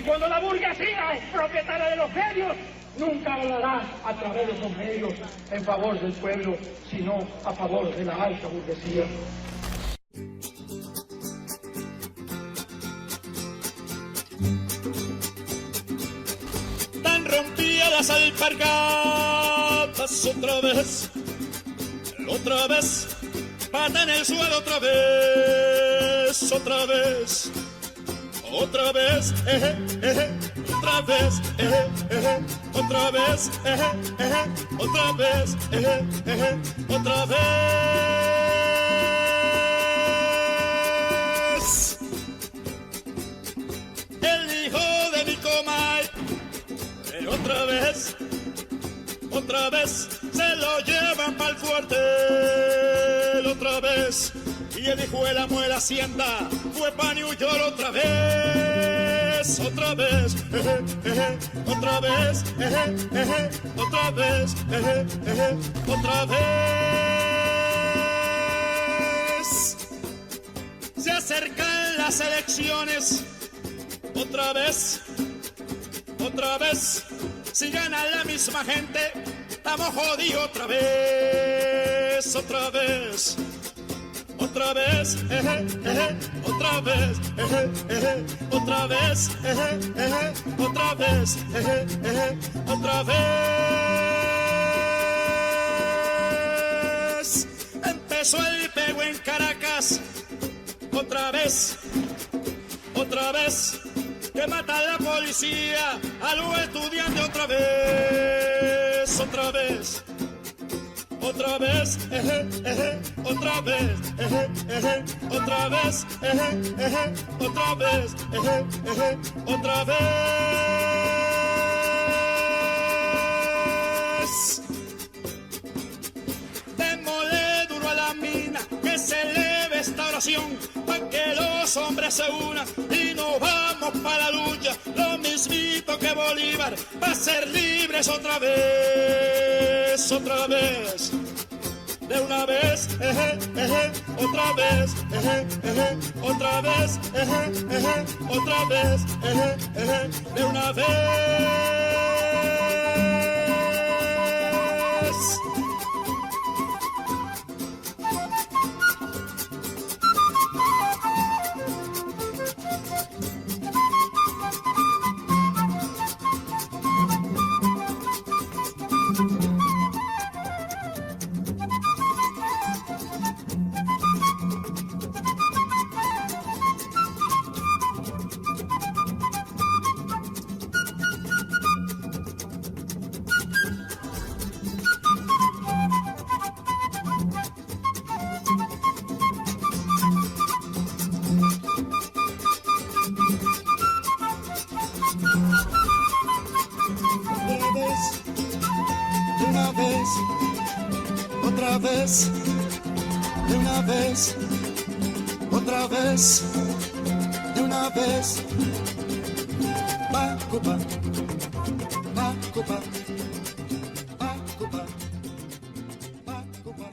cuando la burguesía es propietaria de los medios, nunca hablará a través de esos medios en favor del pueblo, sino a favor de la alta burguesía. Tan rompía las alpargatas otra vez, pata en el suelo otra vez, otra vez, otra vez, otra vez, otra vez, otra vez, otra vez. El hijo de mi comadre, otra vez, se lo llevan pa'l cuartel, otra vez. Y el hijo de la muela hacienda fue pa' New York otra vez, otra vez, otra vez, otra vez, otra vez. Se acercan las elecciones, otra vez, si gana la misma gente, estamos jodidos otra vez, otra vez, otra vez, otra vez, otra vez, otra vez, otra vez. Empezó el pego en Caracas, otra vez, que mata a la policía, a los estudiantes otra vez, otra vez, otra vez, otra vez, otra vez, otra vez, otra vez. Démosle duro a la mina, que se eleve esta oración, para que los hombres se unan y nos vamos para la lucha, lo mismito que Bolívar, para ser libres otra vez, otra vez, de una vez, otra vez, otra vez, otra vez, de una vez. Otra vez, de una vez, otra vez, de una vez. Bacuba, bacuba, bacuba, bacuba, bacuba.